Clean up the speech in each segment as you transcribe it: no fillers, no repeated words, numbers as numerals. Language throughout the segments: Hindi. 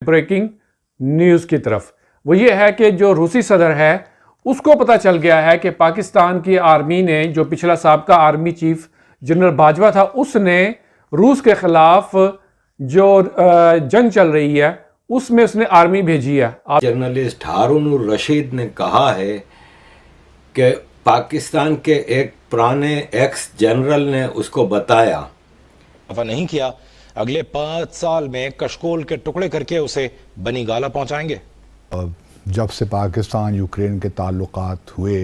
ब्रेकिंग न्यूज़ की तरफ। वो ये है कि जो रूसी सदर है उसको पता चल गया है कि पाकिस्तान की आर्मी ने, जो पिछला साबका आर्मी चीफ जनरल बाजवा था, उसने रूस के खिलाफ जो जंग चल रही है उसमें उसने आर्मी भेजी है। जर्नलिस्ट हारून रशीद ने कहा है कि पाकिस्तान के एक पुराने एक्स जनरल ने उसको बताया, नहीं किया, अगले 5 साल में कशकोल के टुकड़े करके उसे बनी गाला पहुंचाएंगे। जब से पाकिस्तान यूक्रेन के ताल्लुकात हुए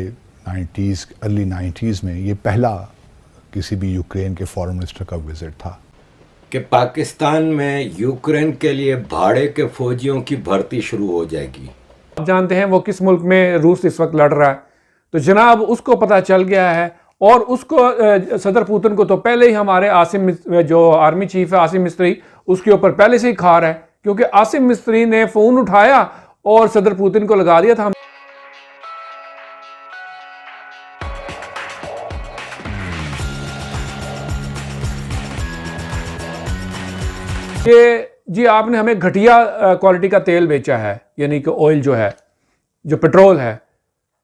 90s अर्ली 90s में, ये पहला किसी भी यूक्रेन के फॉरेन मिनिस्टर का विजिट था कि पाकिस्तान में यूक्रेन के लिए भाड़े के फौजियों की भर्ती शुरू हो जाएगी। आप जानते हैं वो किस मुल्क में रूस इस वक्त लड़ रहा है, तो जनाब उसको पता चल गया है। और उसको सदर पुतिन को तो पहले ही हमारे आसिम, जो आर्मी चीफ है आसिम मिस्त्री, उसके ऊपर पहले से ही खार है, क्योंकि आसिम मिस्त्री ने फ़ोन उठाया और सदर पुतिन को लगा दिया था। ये जी आपने हमें घटिया क्वालिटी का तेल बेचा है, यानी कि ऑयल जो है, जो पेट्रोल है।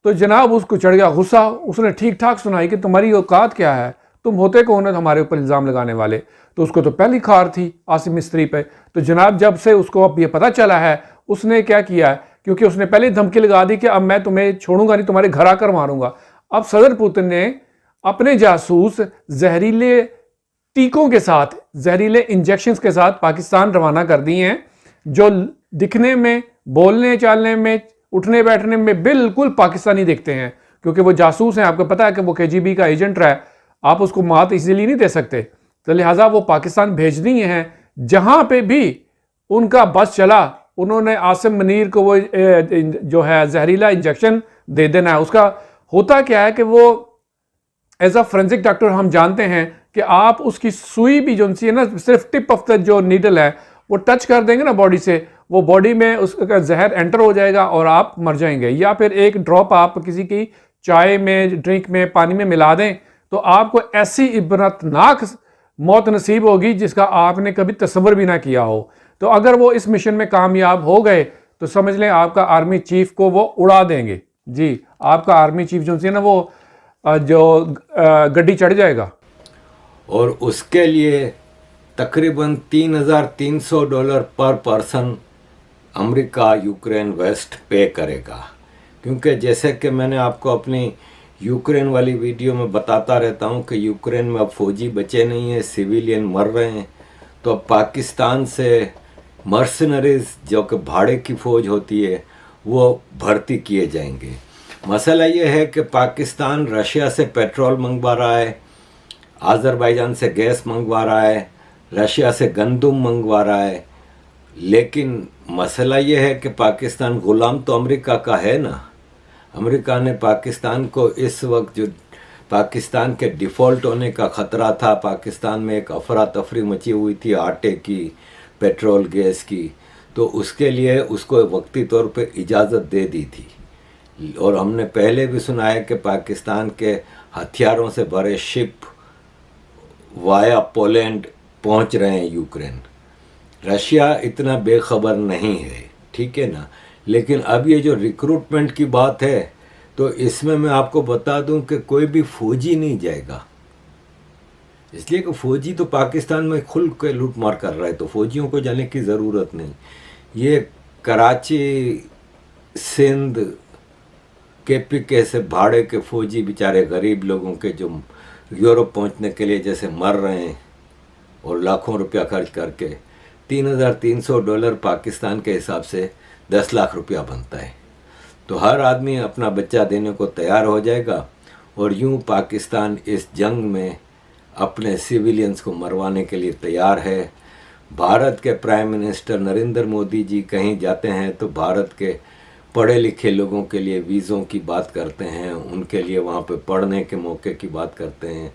तो जनाब उसको चढ़ गया गुस्सा। उसने ठीक ठाक सुनाई कि तुम्हारी औकात क्या है, तुम होते कौन है हमारे ऊपर इल्ज़ाम लगाने वाले। तो उसको तो पहली खार थी आसिम मिस्त्री पे। तो जनाब जब से उसको अब ये पता चला है, उसने क्या किया है, क्योंकि उसने पहले धमकी लगा दी कि अब मैं तुम्हें छोड़ूंगा नहीं, तुम्हारे घर आकर मारूंगा। अब सदर पुतिन ने अपने जासूस जहरीले टीकों के साथ, जहरीले इंजेक्शंस के साथ पाकिस्तान रवाना कर दिए हैं, जो दिखने में, बोलने चालने में, उठने बैठने में बिल्कुल पाकिस्तानी दिखते हैं, क्योंकि वो जासूस हैं। आपको पता है कि वो KGB का एजेंट रहा है, आप उसको मात इजीली नहीं दे सकते। तो लिहाजा वो पाकिस्तान भेज दिए हैं। जहां पे भी उनका बस चला, उन्होंने आसिम मुनीर को वो जो है जहरीला इंजेक्शन दे देना है। उसका होता क्या है कि वो एज अ फोरेंसिक डॉक्टर हम जानते हैं कि आप उसकी सुई भी जो सी है ना, सिर्फ टिप ऑफ द जो नीडल है वो टच कर देंगे ना बॉडी से, वो बॉडी में उसका जहर एंटर हो जाएगा और आप मर जाएंगे। या फिर एक ड्रॉप आप किसी की चाय में, ड्रिंक में, पानी में मिला दें तो आपको ऐसी इबरतनाक मौत नसीब होगी जिसका आपने कभी तस्वर भी ना किया हो। तो अगर वो इस मिशन में कामयाब हो गए तो समझ लें आपका आर्मी चीफ को वो उड़ा देंगे। जी, आपका आर्मी चीफ जो है ना, वो जो गड्डी चढ़ जाएगा। और उसके लिए तकरीबन $3,300 पर पर्सन अमेरिका यूक्रेन वेस्ट पे करेगा। क्योंकि जैसे कि मैंने आपको अपनी यूक्रेन वाली वीडियो में बताता रहता हूं कि यूक्रेन में अब फौजी बचे नहीं हैं, सिविलियन मर रहे हैं। तो अब पाकिस्तान से मर्सनरीज, जो कि भाड़े की फ़ौज होती है, वो भर्ती किए जाएंगे। मसला ये है कि पाकिस्तान रशिया से पेट्रोल मंगवा रहा है, आज़रबाईजान से गैस मंगवा रहा है, रशिया से गंदुम मंगवा रहा है। लेकिन मसला ये है कि पाकिस्तान ग़ुलाम तो अमेरिका का है ना। अमेरिका ने पाकिस्तान को इस वक्त, जो पाकिस्तान के डिफ़ॉल्ट होने का ख़तरा था, पाकिस्तान में एक अफरा तफरी मची हुई थी आटे की, पेट्रोल गैस की, तो उसके लिए उसको वक्ती तौर पे इजाज़त दे दी थी। और हमने पहले भी सुना है कि पाकिस्तान के हथियारों से भरे शिप वाया पोलैंड पहुंच रहे हैं यूक्रेन। रशिया इतना बेखबर नहीं है, ठीक है ना। लेकिन अब ये जो रिक्रूटमेंट की बात है, तो इसमें मैं आपको बता दूं कि कोई भी फौजी नहीं जाएगा, इसलिए कि फ़ौजी तो पाकिस्तान में खुल के लूट मार कर रहा है, तो फ़ौजियों को जाने की ज़रूरत नहीं। ये कराची, सिंध, KPK से भाड़े के फ़ौजी बेचारे गरीब लोगों के, जो यूरोप पहुंचने के लिए जैसे मर रहे हैं और लाखों रुपया खर्च करके, $3,300 पाकिस्तान के हिसाब से 10 लाख रुपया बनता है। तो हर आदमी अपना बच्चा देने को तैयार हो जाएगा और यूं पाकिस्तान इस जंग में अपने सिविलियंस को मरवाने के लिए तैयार है। भारत के प्राइम मिनिस्टर नरेंद्र मोदी जी कहीं जाते हैं तो भारत के पढ़े लिखे लोगों के लिए वीज़ों की बात करते हैं, उनके लिए वहाँ पे पढ़ने के मौके की बात करते हैं।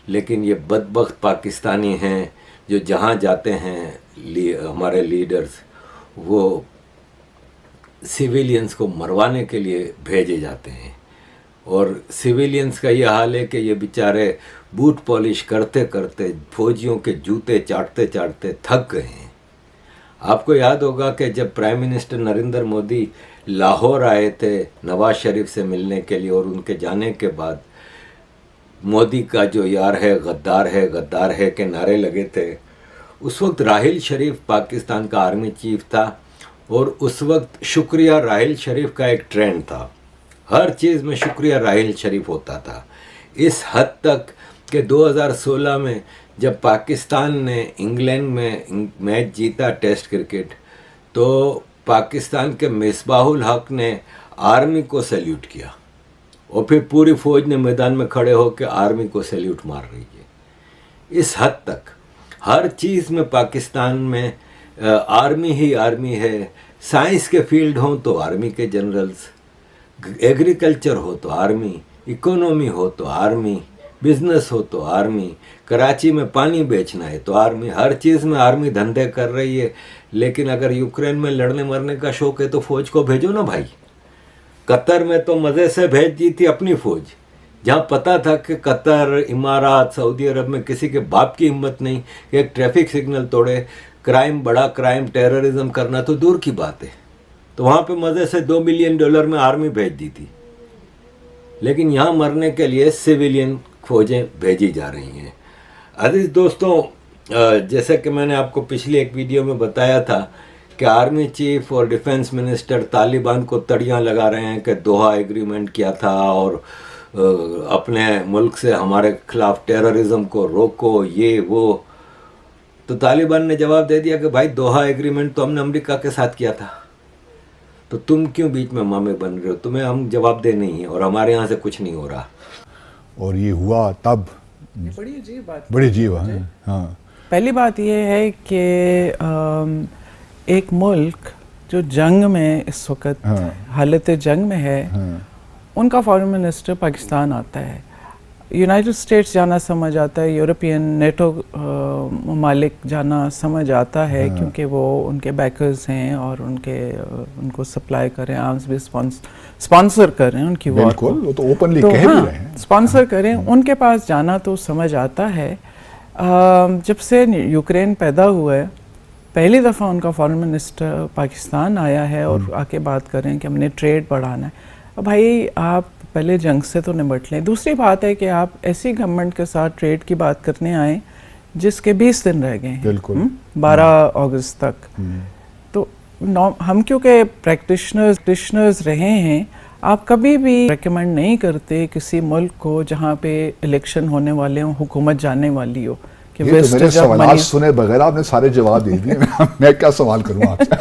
लेकिन ये बदबख्त पाकिस्तानी हैं जो जहाँ जाते हैं, हमारे लीडर्स, वो सिविलियंस को मरवाने के लिए भेजे जाते हैं। और सिविलियंस का ये हाल है कि ये बेचारे बूट पॉलिश करते करते, फौजियों के जूते चाटते चाटते थक गए हैं। आपको याद होगा कि जब प्राइम मिनिस्टर नरेंद्र मोदी लाहौर आए थे नवाज शरीफ से मिलने के लिए, और उनके जाने के बाद मोदी का जो यार है गद्दार है के नारे लगे थे, उस वक्त राहिल शरीफ पाकिस्तान का आर्मी चीफ था, और उस वक्त शुक्रिया राहिल शरीफ का एक ट्रेंड था। हर चीज़ में शुक्रिया राहिल शरीफ होता था। इस हद तक कि 2016 में जब पाकिस्तान ने इंग्लैंड में मैच जीता टेस्ट क्रिकेट, तो पाकिस्तान के मिसबाहुल हक ने आर्मी को सैल्यूट किया, और फिर पूरी फौज ने मैदान में खड़े होकर आर्मी को सैल्यूट मार रही है। इस हद तक हर चीज़ में पाकिस्तान में आर्मी ही आर्मी है। साइंस के फील्ड हों तो आर्मी के जनरल्स, एग्रीकल्चर हो तो आर्मी, इकोनॉमी हो तो आर्मी, बिजनेस हो तो आर्मी, कराची में पानी बेचना है तो आर्मी, हर चीज़ में आर्मी धंधे कर रही है। लेकिन अगर यूक्रेन में लड़ने मरने का शौक है तो फौज को भेजो ना भाई। कतर में तो मज़े से भेज दी थी अपनी फौज, जहाँ पता था कि कतर, इमारात, सऊदी अरब में किसी के बाप की हिम्मत नहीं कि एक ट्रैफिक सिग्नल तोड़े। क्राइम, बड़ा क्राइम, टेररिज्म करना तो दूर की बात है, तो वहाँ पे मज़े से $2 बिलियन में आर्मी भेज दी थी। लेकिन यहाँ मरने के लिए सिविलियन फौजें भेजी जा रही हैं। अजीज दोस्तों, जैसा कि मैंने आपको पिछली एक वीडियो में बताया था कि आर्मी चीफ और डिफेंस मिनिस्टर तालिबान को तड़ियाँ लगा रहे हैं कि दोहा एग्रीमेंट किया था और अपने मुल्क से हमारे खिलाफ टेररिज्म को रोको, ये वो। तो तालिबान ने जवाब दे दिया कि भाई दोहा एग्रीमेंट तो हमने अमेरिका के साथ किया था, तो तुम क्यों बीच में मामे बन रहे हो, तुम्हें हम जवाब दे नहीं है और हमारे यहाँ से कुछ नहीं हो रहा। और ये हुआ तब बड़ी अजीब बात, बड़ी अजीब है। हाँ, पहली बात ये है कि एक मुल्क जो जंग में इस वक्त हालत जंग में है, उनका फॉरेन मिनिस्टर पाकिस्तान आता है। यूनाइटेड स्टेट्स जाना समझ आता है, यूरोपियन नेटो ममालिक जाना समझ आता है, क्योंकि वो उनके बैकर्स हैं और उनको सप्लाई करें, आर्म्स भी स्पॉन्सर करें उनकी वॉर को, वो तो ओपनली कह भी रहे हैं, स्पॉन्सर करें। उनके पास जाना तो समझ आता है। जब से यूक्रेन पैदा हुआ है, पहली दफ़ा उनका फॉरेन मिनिस्टर पाकिस्तान आया है और आके बात करें कि हमने ट्रेड बढ़ाना है। अब भाई आप पहले जंग से तो निपट लें। दूसरी बात है कि आप ऐसी गवर्नमेंट के साथ ट्रेड की बात करने आए जिसके 20 दिन रह गए हैं, बिल्कुल 12 अगस्त तक। तो हम क्योंकि प्रैक्टिशनर्स रहे हैं, आप कभी भी रेकमेंड नहीं करते किसी मुल्क को जहाँ पे इलेक्शन होने वाले हो, हुकूमत जाने वाली हो, कि ये तो मेरे सवाल सुने बगैर आपने सारे जवाब दे दिए। मैं क्या सवाल करूँ आपसे?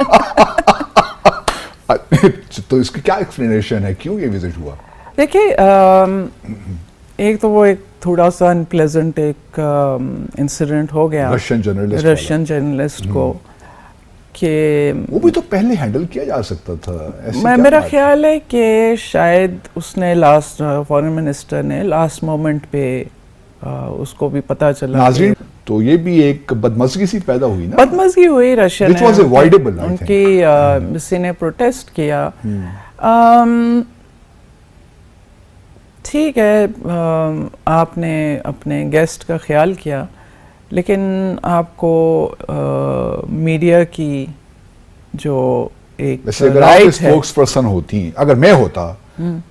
तो इसकी क्या एक्सप्लेनेशन है, क्यों ये विजिट हुआ? देखिए, एक तो वो एक थोड़ा सा अनप्लेजेंट एक इंसिडेंट हो गया रशियन जर्नलिस्ट को, कि वो भी तो पहले हैंडल किया जा सकता था। मेरा ख्याल है कि शायद उसने फॉरेन मिनिस्टर ने लास्ट मोमेंट पे उसको भी पता चला। नाज़रीन, तो ये भी एक बदमज़गी सी पैदा हुई ना, बदमज़गी हुई रशियन Which was avoidable, उनकी किसी ने प्रोटेस्ट किया। ठीक है, आपने अपने गेस्ट का ख्याल किया, लेकिन आपको मीडिया की जो एक अगर आप स्पोक्स पर्सन होती, अगर मैं होता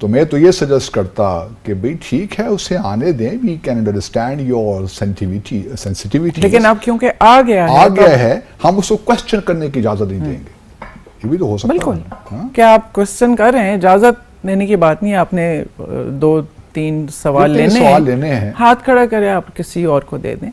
तो मैं तो ये सजेस्ट करता कि भाई ठीक है, उसे आने दें, we can understand your sensitivity. लेकिन अब क्योंकि आ गया है, हम उसको क्वेश्चन करने की इजाजत नहीं देंगे। ये भी तो हो सकता है। बिल्कुल, क्या आप क्वेश्चन कर रहे हैं, इजाजत देने की बात नहीं, आपने 2-3 सवाल लेने हैं, हाथ खड़ा करें, आप किसी और को दे दें।